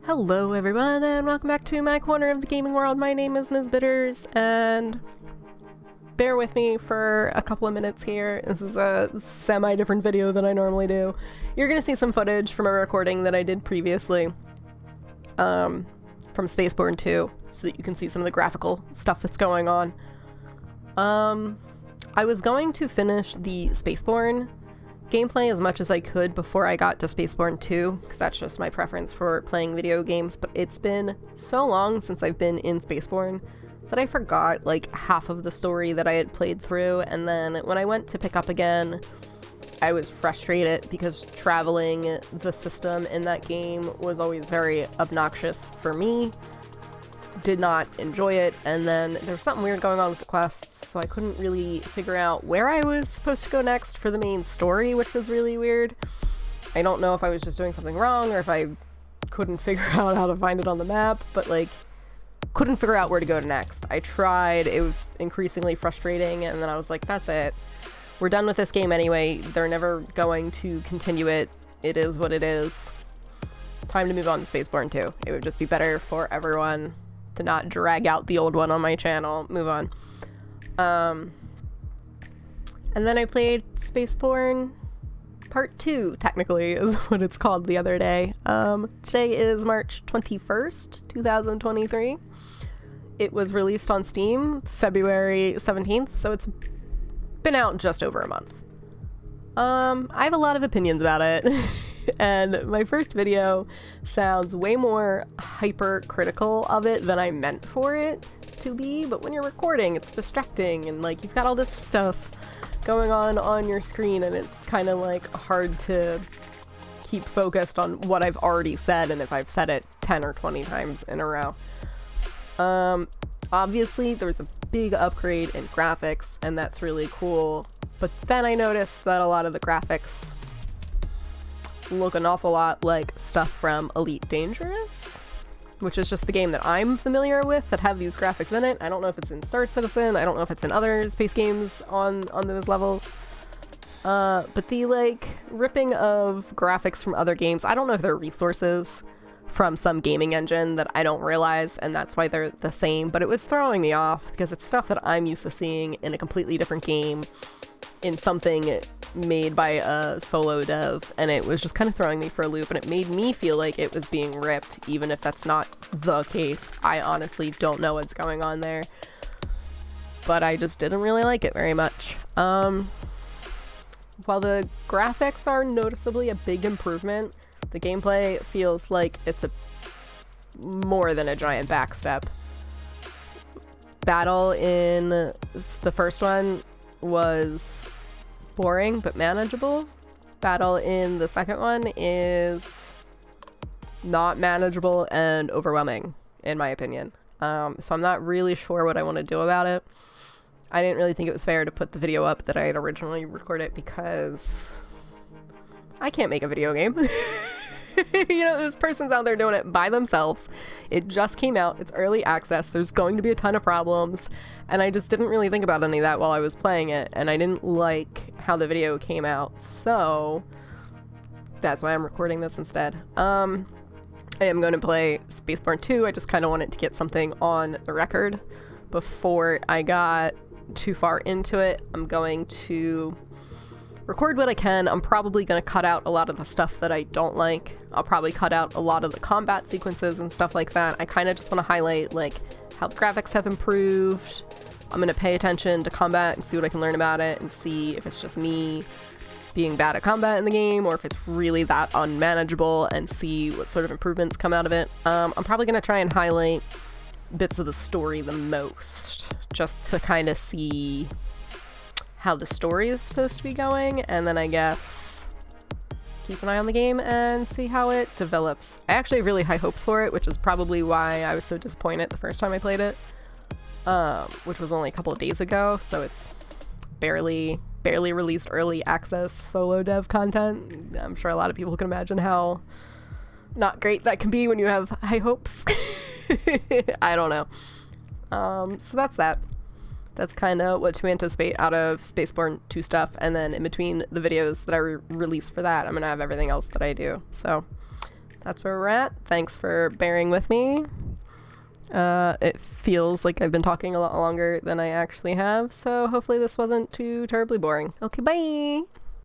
Hello everyone, and welcome back to my corner of the gaming world. My name is Ms. Bitters, and bear with me for a couple of minutes here. This is a semi-different video than I normally do. You're gonna see some footage from a recording that I did previously from Spacebourne 2, so that you can see some of the graphical stuff that's going on. I was going to finish the Spacebourne gameplay as much as I could before I got to Spacebourne 2, because that's just my preference for playing video games, but it's been so long since I've been in Spacebourne that I forgot like half of the story that I had played through, and then when I went to pick up again, I was frustrated because traveling the system in that game was always very obnoxious for me. Did not enjoy it, and then there was something weird going on with the quests, so I couldn't really figure out where I was supposed to go next for the main story, which was really weird. I don't know if I was just doing something wrong or if I couldn't figure out how to find it on the map, but like couldn't figure out where to go next. I tried, it was increasingly frustrating, and then I was like, that's it. We're done with this game anyway. They're never going to continue it. It is what it is. Time to move on to Spacebourne 2. It would just be better for everyone to not drag out the old one on my channel. Move on. And then I played Spacebourne Part 2, technically, is what it's called the other day. Today is March 21st, 2023. It was released on Steam February 17th, so it's been out just over a month. I have a lot of opinions about it. And my first video sounds way more hypercritical of it than I meant for it to be, but when you're recording, it's distracting, and like you've got all this stuff going on your screen, and it's kind of like hard to keep focused on what I've already said, and if I've said it 10 or 20 times in a row. Obviously there was a big upgrade in graphics, and that's really cool, but then I noticed that a lot of the graphics look an awful lot like stuff from Elite Dangerous, which is just the game that I'm familiar with that have these graphics in it. I don't know if it's in Star Citizen, I don't know if it's in other space games on those levels. But the like ripping of graphics from other games, I don't know if they're resources from some gaming engine that I don't realize, and that's why they're the same, but it was throwing me off because it's stuff that I'm used to seeing in a completely different game in something made by a solo dev, and it was just kind of throwing me for a loop, and it made me feel like it was being ripped, even if that's not the case. I honestly don't know what's going on there, but I just didn't really like it very much. While the graphics are noticeably a big improvement, the gameplay feels like it's more than a giant backstep. Battle in the first one was boring but manageable. Battle in the second one is not manageable and overwhelming, in my opinion. So I'm not really sure what I want to do about it. I didn't really think it was fair to put the video up that I had originally recorded because I can't make a video game. You know, this person's out there doing it by themselves. It just came out. It's early access. There's going to be a ton of problems. And I just didn't really think about any of that while I was playing it. And I didn't like how the video came out. So that's why I'm recording this instead. I am going to play Spacebourne 2. I just kind of wanted to get something on the record before I got too far into it. I'm going to record what I can. I'm probably going to cut out a lot of the stuff that I don't like. I'll probably cut out a lot of the combat sequences and stuff like that. I kind of just want to highlight like how the graphics have improved. I'm going to pay attention to combat and see what I can learn about it, and see if it's just me being bad at combat in the game or if it's really that unmanageable, and see what sort of improvements come out of it. I'm probably going to try and highlight bits of the story the most, just to kind of see how the story is supposed to be going, and then I guess keep an eye on the game and see how it develops. I actually have really high hopes for it, which is probably why I was so disappointed the first time I played it, which was only a couple of days ago, so it's barely released early access solo dev content. I'm sure a lot of people can imagine how not great that can be when you have high hopes. I don't know. So that's that. That's kind of what to anticipate out of Spacebourne 2 stuff, and then in between the videos that I release for that, I'm going to have everything else that I do. So that's where we're at. Thanks for bearing with me. It feels like I've been talking a lot longer than I actually have, so hopefully this wasn't too terribly boring. Okay, bye!